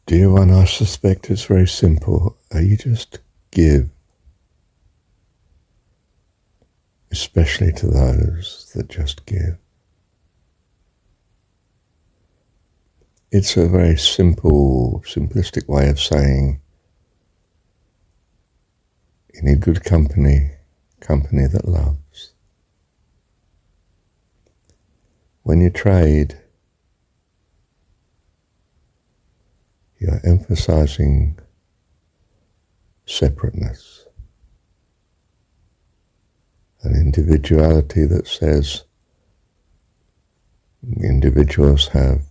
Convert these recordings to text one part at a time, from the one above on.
Dear one, I suspect it's very simple. You just give, especially to those that just give. It's a very simple, simplistic way of saying you need good company, company that loves. When you trade, you're emphasizing separateness, an individuality that says individuals have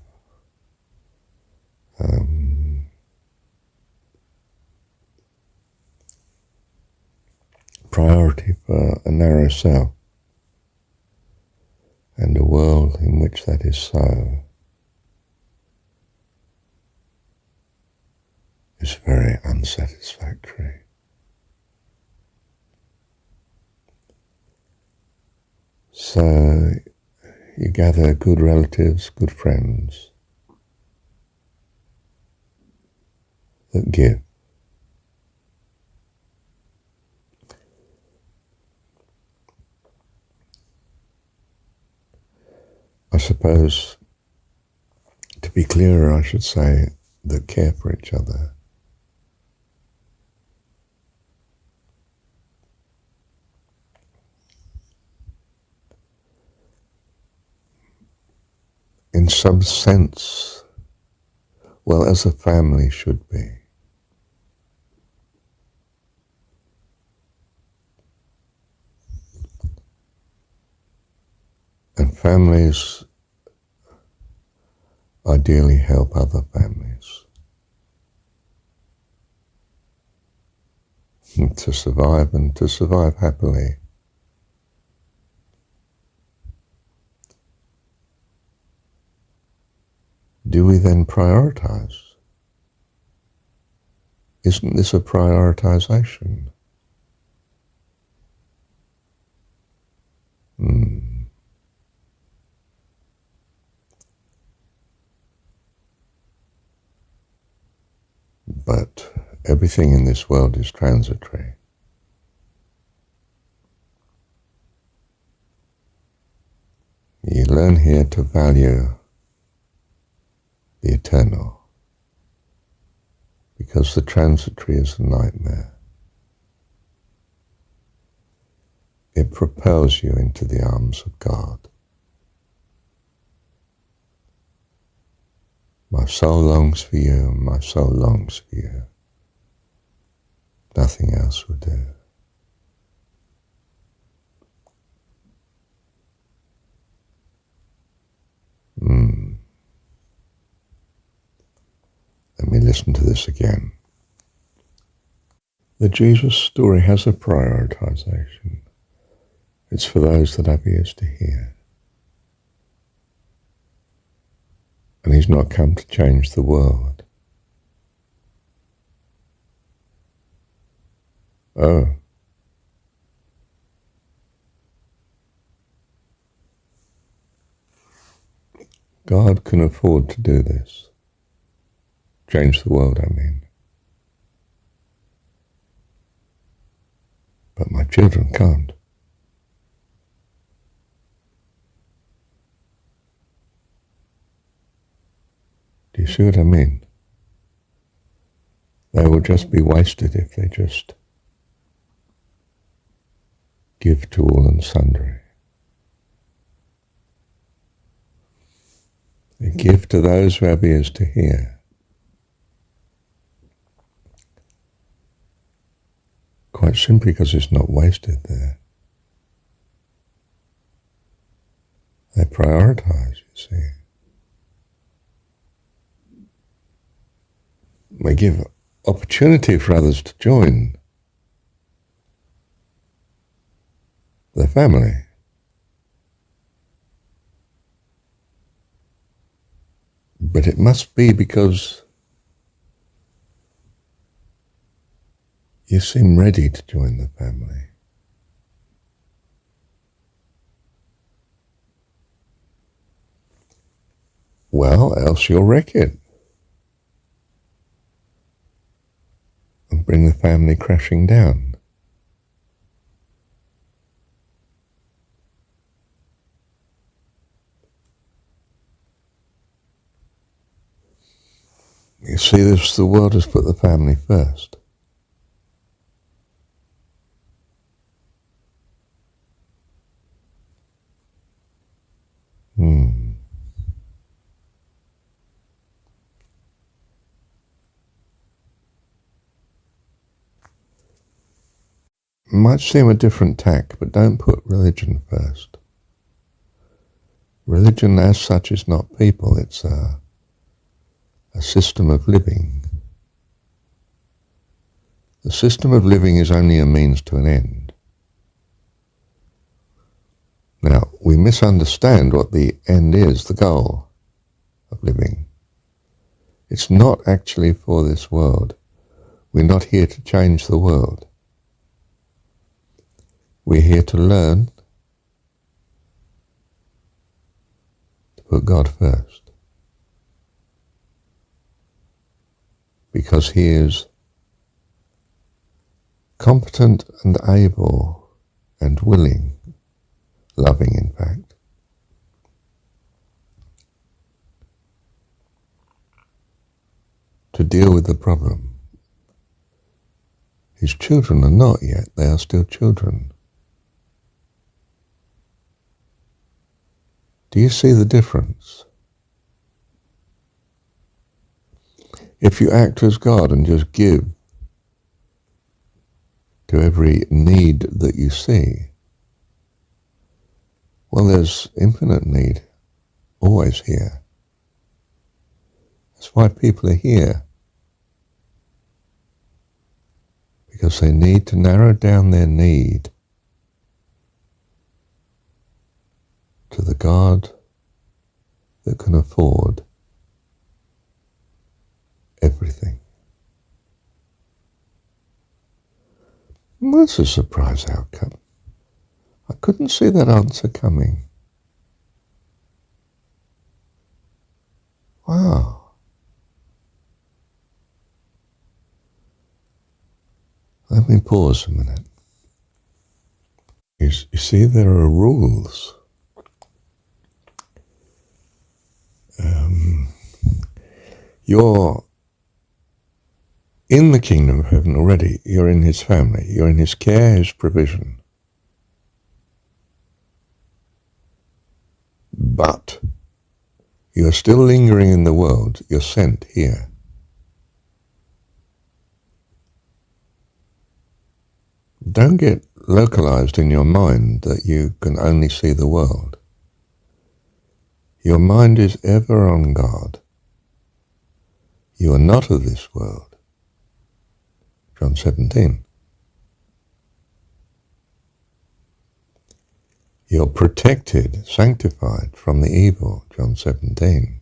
priority for a narrow self, and a world in which that is so is very unsatisfactory. So you gather good relatives, good friends that give. I suppose, to be clearer, I should say that care for each other. In some sense, well, as a family should be. And families ideally help other families to survive, and to survive happily. Do we then prioritize? Isn't this a prioritization? But everything in this world is transitory. You learn here to value the eternal, because the transitory is a nightmare. It propels you into the arms of God. My soul longs for you, my soul longs for you. Nothing else will do. Let me listen to this again. The Jesus story has a prioritization. It's for those that have ears to hear. And he's not come to change the world. Oh. God can afford to do this. Change the world, I mean. But my children can't. Do you see what I mean? They will just be wasted if they just give to all and sundry. They give to those who have ears to hear. Quite simply because it's not wasted there. They prioritize, you see. They give opportunity for others to join their family. But it must be because you seem ready to join the family. Well, else you'll wreck it. bring the family crashing down. You see, the world has put the family first. Might seem a different tack, but don't put religion first. Religion as such is not people, it's a system of living. The system of living is only a means to an end. Now, we misunderstand what the end is, the goal of living. It's not actually for this world. We're not here to change the world. We're here to learn to put God first. Because He is competent and able and willing, loving in fact, to deal with the problem. His children are not yet, they are still children. Do you see the difference? If you act as God and just give to every need that you see, well, there's infinite need always here. That's why people are here. Because they need to narrow down their need to the God that can afford everything. That's a surprise outcome. I couldn't see that answer coming. Wow. Let me pause a minute. You see, there are rules. You're in the kingdom of heaven already. You're in His family. You're in His care, His provision. But you're still lingering in the world. You're sent here. Don't get localized in your mind that you can only see the world. Your mind is ever on God. You are not of this world. John 17. You're protected, sanctified from the evil. John 17.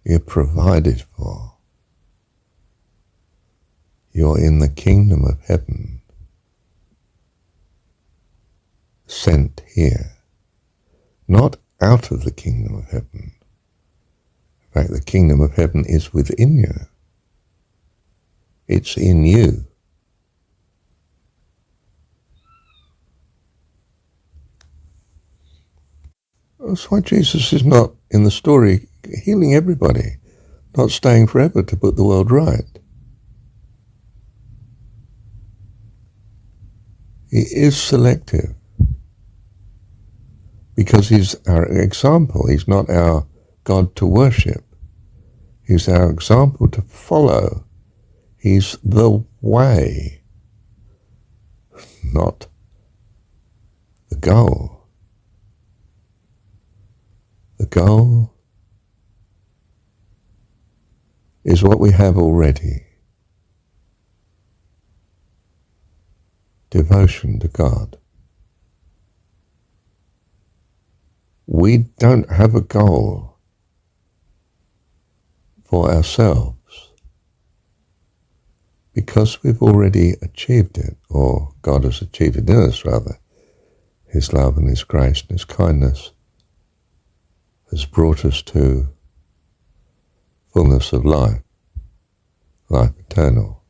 You're provided for. You're in the kingdom of heaven. Sent here. Not out of the kingdom of heaven. In fact, the kingdom of heaven is within you. It's in you. That's why Jesus is not in the story healing everybody, not staying forever to put the world right. He is selective because He's our example. He's not our God to worship. He's our example to follow. He's the way, not the goal. The goal is what we have already. Devotion to God. We don't have a goal for ourselves because we've already achieved it, or God has achieved it in us rather. His love and His grace and His kindness has brought us to fullness of life. life eternal.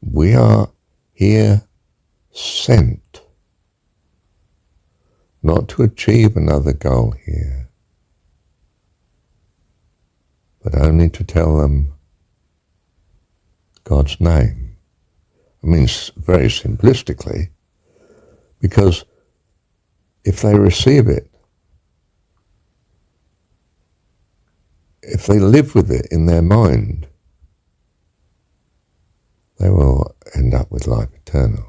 We are here sent, not to achieve another goal here, but only to tell them God's name. I mean, very simplistically, because if they receive it, if they live with it in their mind, they will end up with life eternal.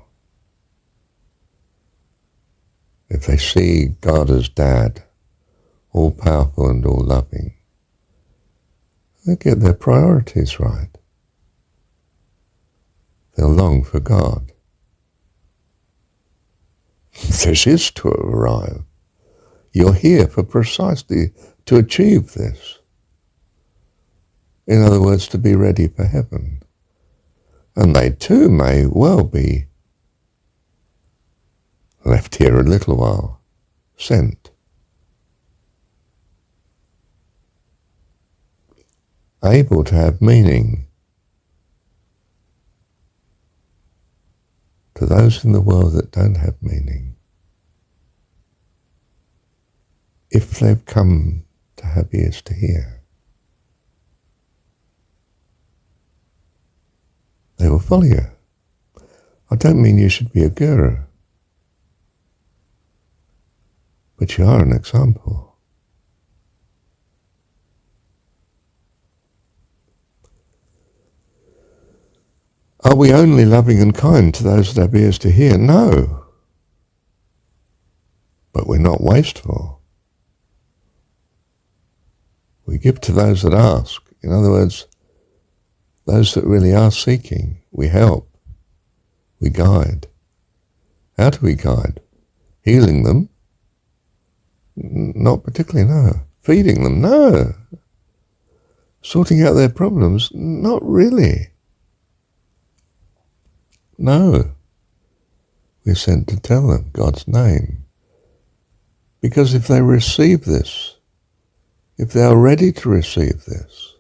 If they see God as Dad, all powerful and all loving, they get their priorities right. They'll long for God. This is to arrive. You're here for precisely to achieve this. In other words, to be ready for heaven. And they too may well be left here a little while, sent. Able to have meaning to those in the world that don't have meaning. If they've come to have ears to hear, they will follow you. I don't mean you should be a guru, but you are an example. Are we only loving and kind to those that have ears to hear? No. But we're not wasteful. We give to those that ask. In other words, those that really are seeking. We help. We guide. How do we guide? Healing them? Not particularly, no. Feeding them? No. Sorting out their problems? Not really. No. We're sent to tell them God's name. Because if they receive this, if they are ready to receive this,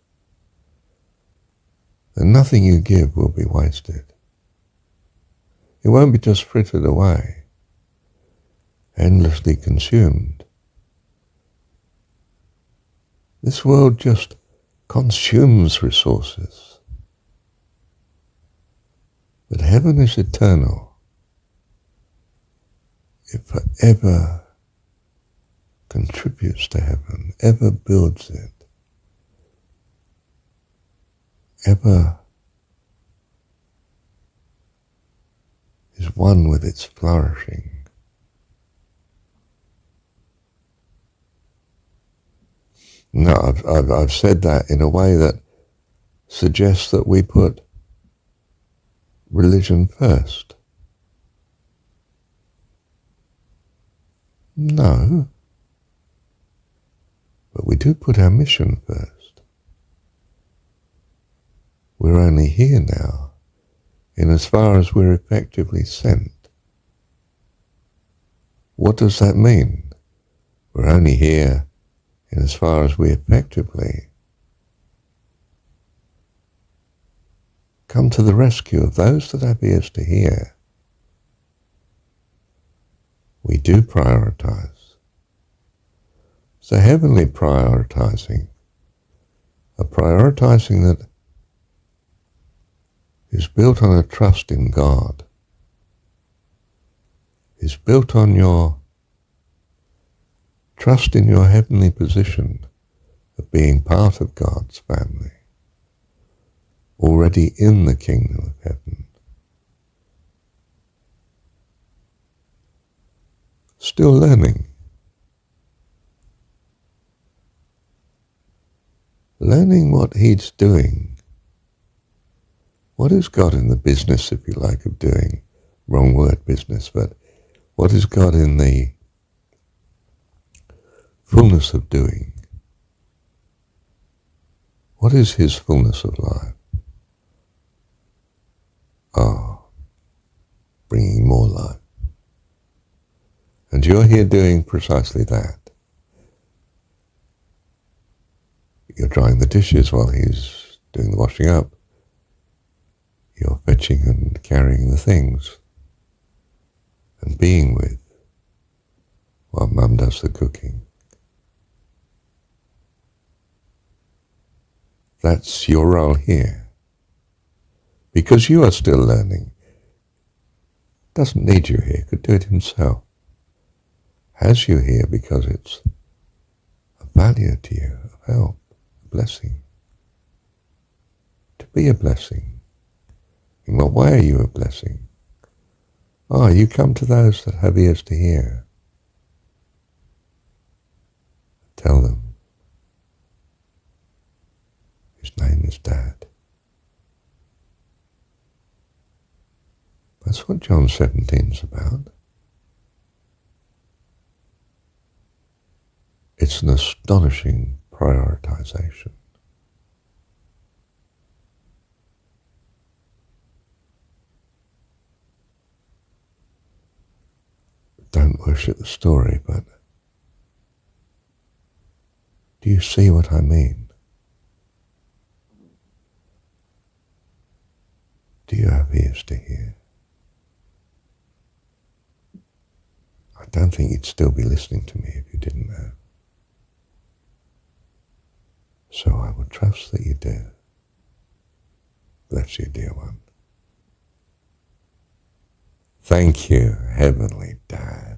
then nothing you give will be wasted. It won't be just frittered away, endlessly consumed. This world just consumes resources. But heaven is eternal. It forever contributes to heaven, ever builds it, ever is one with its flourishing. No, I've said that in a way that suggests that we put religion first. No, but we do put our mission first. We're only here now in as far as we're effectively sent. What does that mean? We're only here in as far as we effectively come to the rescue of those that have ears to hear. We do prioritize. So heavenly prioritizing, a prioritizing that is built on a trust in God, is built on your trust in your heavenly position of being part of God's family, already in the kingdom of heaven. Still learning. Learning what he's doing. What is God in the business, if you like, of doing? Wrong word, business, but what is God in the fullness of doing? What is his fullness of life? Bringing more life. And you're here doing precisely that. You're drying the dishes while he's doing the washing up. You're fetching and carrying the things and being with while Mum does the cooking. That's your role here. Because you are still learning. Doesn't need you here, could do it himself. Has you here because it's a value to you, of help, a blessing. To be a blessing. In what way are you a blessing? You come to those that have ears to hear. Tell them. His name is Dad. That's what John 17's about. It's an astonishing prioritization. Don't worship the story, but do you see what I mean? Do you have ears to hear? I don't think you'd still be listening to me if you didn't know. So I would trust that you do. Bless you, dear one. Thank you, Heavenly Dad.